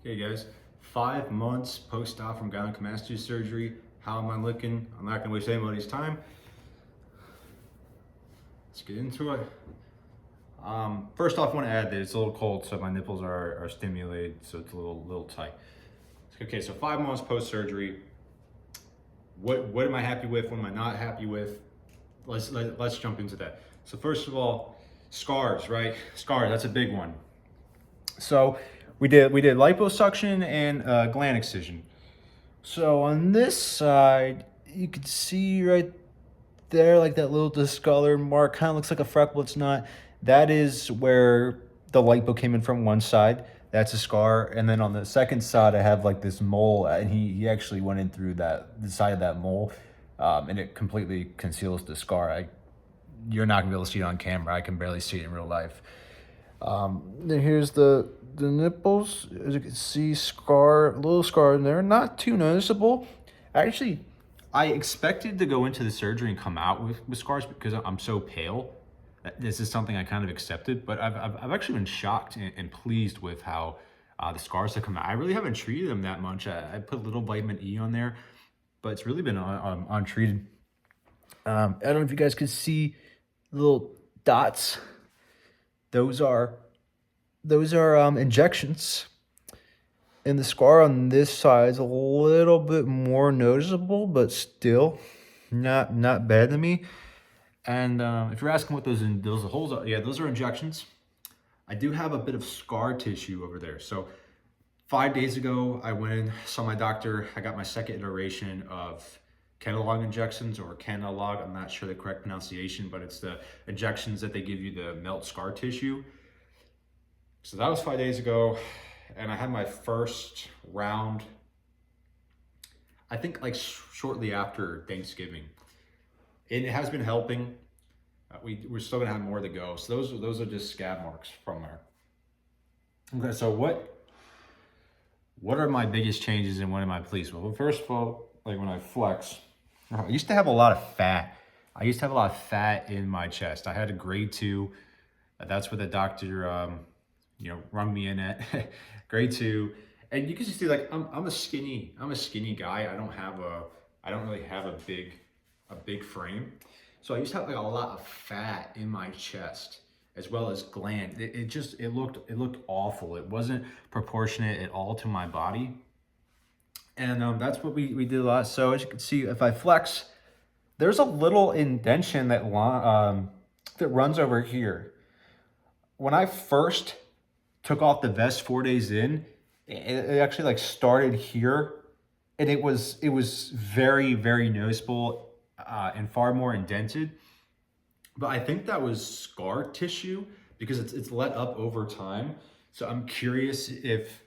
Okay guys, 5 months post-op from gynecomastia surgery. How am I looking? I'm not gonna waste anybody's time. Let's get into it. First off, I want to add that it's a little cold, so my nipples are stimulated, so it's a little tight. Okay, so 5 months post-surgery. What am I happy with? What am I not happy with? Let's jump into that. So first of all, scars, right? Scars, that's a big one. So we did liposuction and gland excision. So on this side, you can see right there, like that little discolored mark, kind of looks like a freckle. It's not. That is where the lipo came in from one side. That's a scar. And then on the second side, I have like this mole, and he actually went in through the side of that mole, and it completely conceals the scar. You're not gonna be able to see it on camera. I can barely see it in real life. Then here's the nipples. As you can see, a little scar in there, not too noticeable. Actually, I expected to go into the surgery and come out with scars because I'm so pale. This is something I kind of accepted, but I've actually been shocked and pleased with how the scars have come out. I really haven't treated them that much. I put a little vitamin E on there, but it's really been untreated. I don't know if you guys could see little dots. Those are injections, and the scar on this side is a little bit more noticeable, but still not bad to me. And if you're asking what those holes are, yeah, those are injections. I do have a bit of scar tissue over there. So 5 days ago, I went in, saw my doctor. I got my second iteration of Kenalog injections, or Kenalog. I'm not sure the correct pronunciation, but it's the injections that they give you to melt scar tissue. So that was 5 days ago, and I had my first round, I think like shortly after Thanksgiving. And it has been helping. We're still gonna have more to go. So those are just scab marks from there. Okay, so what are my biggest changes and what am I pleased with? Well, first of all, like when I flex, I used to have a lot of fat. I used to have a lot of fat in my chest. I had a grade 2. That's what the doctor rung me in at. Grade 2. And you can just see, like, I'm a skinny guy. I don't really have a big frame. So I used to have like a lot of fat in my chest as well as gland. It looked awful. It wasn't proportionate at all to my body. And that's what we did a lot. So as you can see, if I flex, there's a little indentation that runs over here. When I first took off the vest 4 days in, it actually like started here, and it was very, very noticeable and far more indented. But I think that was scar tissue because it's let up over time. So I'm curious if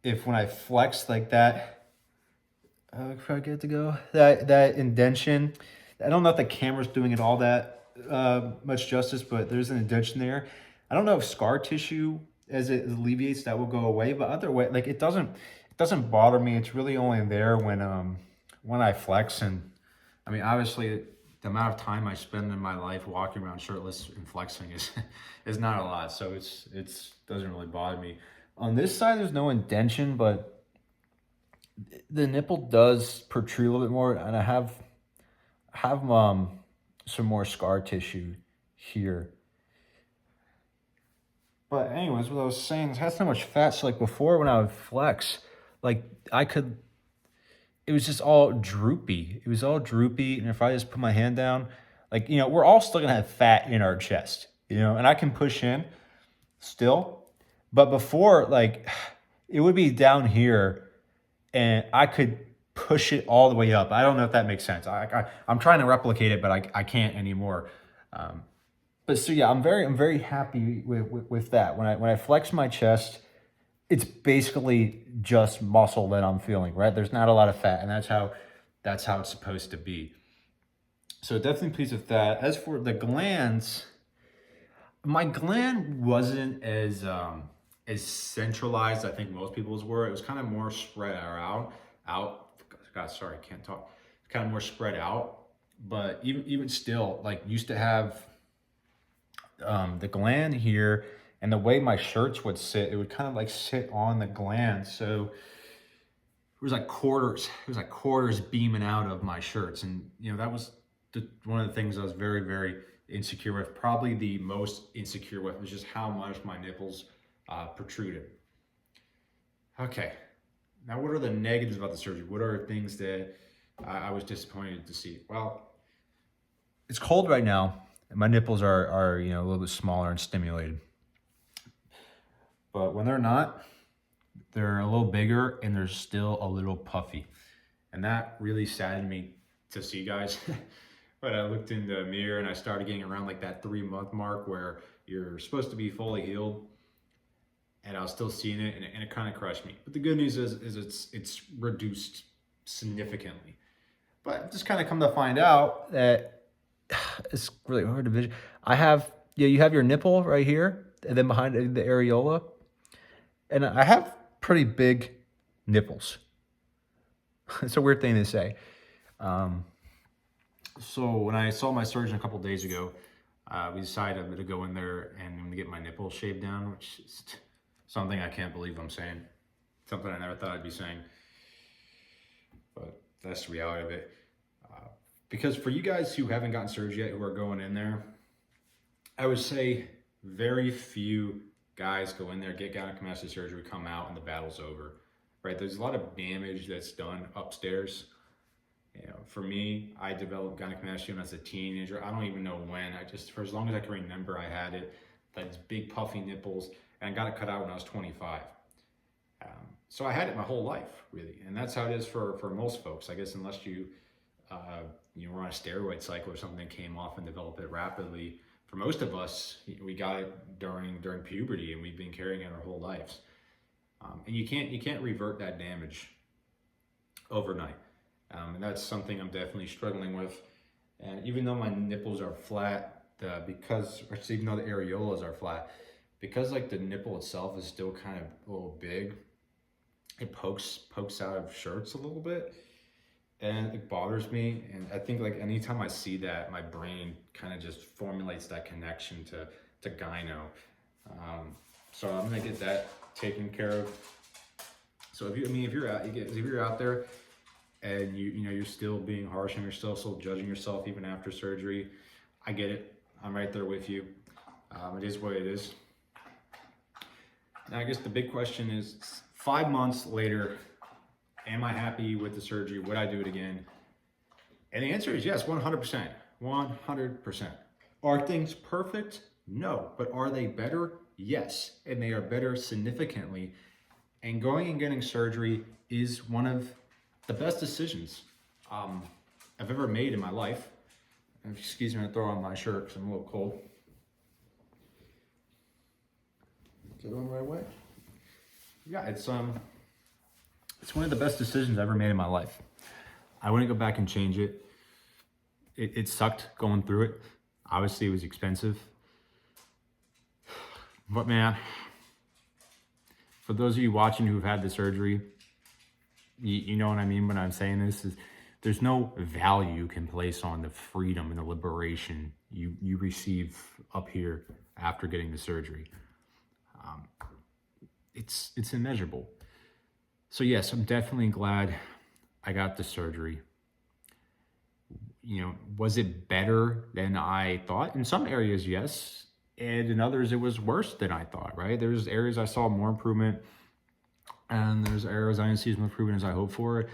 when I flex like that, if I get to go, that indentation, I don't know if the camera's doing it all that much justice, but there's an indentation there. I don't know if scar tissue, as it alleviates, that will go away, but other way, like it doesn't bother me. It's really only there when I flex. And I mean, obviously the amount of time I spend in my life walking around shirtless and flexing is not a lot, so it's doesn't really bother me. On this side, there's no indentation, but the nipple does protrude a little bit more, and I have some more scar tissue here. But anyways, what I was saying is, it has so much fat. So like before, when I would flex, like it was just all droopy. It was all droopy, and if I just put my hand down, like, we're all still gonna have fat in our chest, and I can push in still. But before, like, it would be down here, and I could push it all the way up. I don't know if that makes sense. I'm trying to replicate it, but I can't anymore. But so yeah, I'm very happy with that. When I flex my chest, it's basically just muscle that I'm feeling, right? There's not a lot of fat, and that's how it's supposed to be. So definitely pleased with that. As for the glands, my gland wasn't as centralized. I think most people's were. It was kind of more spread out. God, sorry, can't talk. It's kind of more spread out. But even still, like, used to have the gland here, And the way my shirts would sit, it would kind of like sit on the gland. So it was like quarters beaming out of my shirts. And, you know, that was one of the things I was very, very insecure with. Probably the most insecure with was just how much my nipples protruded. Okay, now what are the negatives about the surgery? What are things that I was disappointed to see? Well, it's cold right now, and my nipples are you know, a little bit smaller and stimulated. But when they're not, they're a little bigger and they're still a little puffy. And that really saddened me to see, guys. But I looked in the mirror and I started getting around like that 3-month mark where you're supposed to be fully healed. And I was still seeing it, and it kind of crushed me. But the good news is it's reduced significantly. But just kind of come to find out that it's really hard to vision. You have your nipple right here, and then behind the areola. And I have pretty big nipples. It's a weird thing to say. So when I saw my surgeon a couple days ago, we decided to go in there and get my nipples shaved down, which is something I can't believe I'm saying. Something I never thought I'd be saying. But that's the reality of it. Because for you guys who haven't gotten surgery yet, who are going in there, I would say very few guys go in there, get gynecomastia surgery, come out, and the battle's over, right? There's a lot of damage that's done upstairs. You know, for me, I developed gynecomastia when I was a teenager. I don't even know when. For as long as I can remember, I had it. These big puffy nipples, and I got it cut out when I was 25. So I had it my whole life, really, and that's how it is for most folks, I guess, unless you were on a steroid cycle or something that came off and developed it rapidly. For most of us, we got it during puberty, and we've been carrying it our whole lives. And you can't revert that damage overnight. And that's something I'm definitely struggling with. And even though my nipples are flat, even though the areolas are flat, because like the nipple itself is still kind of a little big, it pokes out of shirts a little bit, and it bothers me. And I think like anytime I see that, my brain kind of just formulates that connection to gyno. So I'm gonna get that taken care of. So if you're out there and you're still being harsh and you're still judging yourself even after surgery, I get it. I'm right there with you. It is what it is. Now I guess the big question is, 5 months later, am I happy with the surgery? Would I do it again? And the answer is yes, 100%. 100%. Are things perfect? No. But are they better? Yes. And they are better significantly. And going and getting surgery is one of the best decisions I've ever made in my life. And excuse me, I'm gonna throw on my shirt because I'm a little cold. Is it going the right way? Yeah, it's one of the best decisions I ever made in my life. I wouldn't go back and change it. It sucked going through it. Obviously, it was expensive. But man, for those of you watching who've had the surgery, you know what I mean when I'm saying this. There's no value you can place on the freedom and the liberation you receive up here after getting the surgery. It's immeasurable. So yes, I'm definitely glad I got the surgery. You know, was it better than I thought? In some areas, yes. And in others, it was worse than I thought, right? There's areas I saw more improvement, and there's areas I didn't see as much improvement as I hoped for.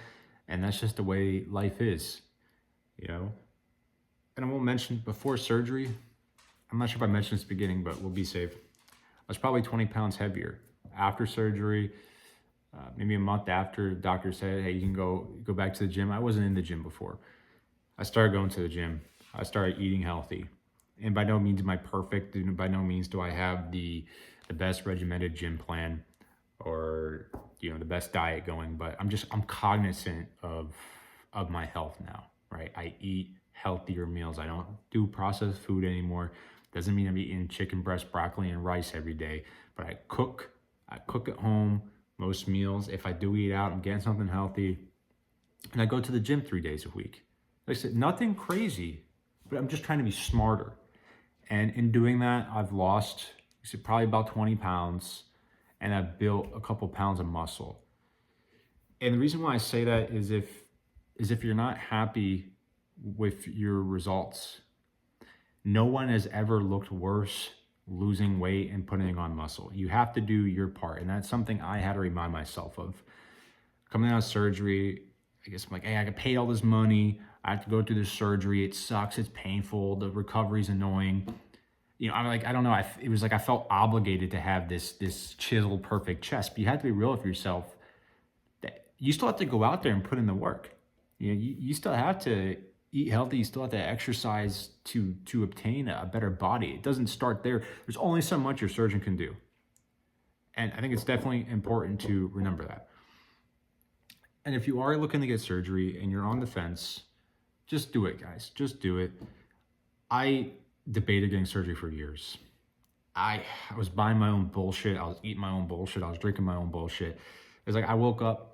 And that's just the way life is, you know? And I won't mention, before surgery, I'm not sure if I mentioned this at the beginning, but we'll be safe. I was probably 20 pounds heavier. After surgery, maybe a month after, the doctor said, hey, you can go back to the gym. I wasn't in the gym before. I started going to the gym. I started eating healthy. And by no means am I perfect. By no means do I have the best regimented gym plan or, you know, the best diet going, but I'm cognizant of my health now, right? I eat healthier meals. I don't do processed food anymore. Doesn't mean I'm eating chicken breast, broccoli, and rice every day, but I cook at home most meals. If I do eat out, I'm getting something healthy, and I go to the gym 3 days a week. Like I said, nothing crazy, but I'm just trying to be smarter. And in doing that, I've lost so probably about 20 pounds, and I've built a couple pounds of muscle. And the reason why I say that is if you're not happy with your results, no one has ever looked worse losing weight and putting on muscle. You have to do your part. And that's something I had to remind myself of. Coming out of surgery, I guess I'm like, hey, I got paid all this money. I have to go through this surgery. It sucks. It's painful. The recovery's annoying. You know, I'm like, I don't know. It was like I felt obligated to have this chiseled, perfect chest. But you have to be real with yourself. That you still have to go out there and put in the work. You know, you still have to eat healthy. You still have to exercise to obtain a better body. It doesn't start there. There's only so much your surgeon can do. And I think it's definitely important to remember that. And if you are looking to get surgery and you're on the fence, just do it, guys. Just do it. I debated getting surgery for years. I was buying my own bullshit. I was eating my own bullshit. I was drinking my own bullshit. It's like I woke up,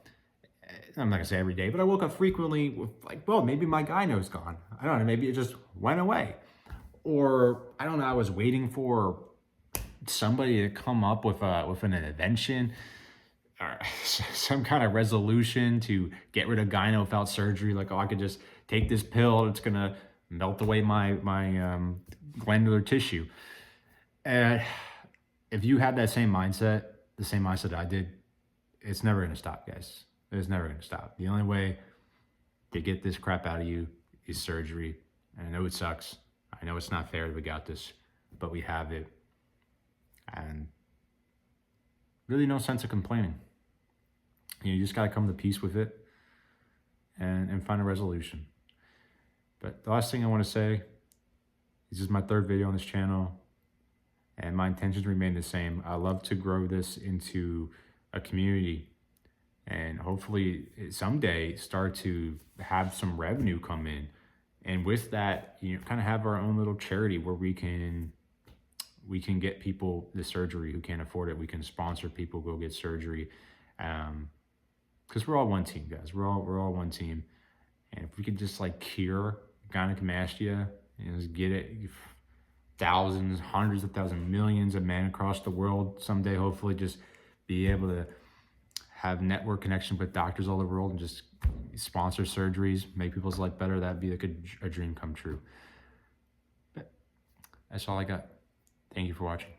I'm not gonna say every day, but I woke up frequently with like, well, maybe my gyno's gone. I don't know, maybe it just went away. Or I don't know, I was waiting for somebody to come up with an invention or some kind of resolution to get rid of gyno without surgery. Like, oh, I could just take this pill, it's gonna melt away my glandular tissue. And if you had that same mindset, the same mindset I did, it's never gonna stop, guys. It's never gonna stop. The only way to get this crap out of you is surgery. And I know it sucks. I know it's not fair that we got this, but we have it. And really no sense of complaining. You just gotta come to peace with it and find a resolution. But the last thing I wanna say, this is my third video on this channel, and my intentions remain the same. I love to grow this into a community and hopefully someday start to have some revenue come in. And with that, you know, kind of have our own little charity where we can get people the surgery who can't afford it. We can sponsor people go get surgery. Because we're all one team, guys. We're all one team. And if we could just like cure gynecomastia and just get it, thousands, hundreds of thousands, millions of men across the world someday, hopefully just be able to have network connection with doctors all over the world and just sponsor surgeries, make people's life better. That'd be like a dream come true. But that's all I got. Thank you for watching.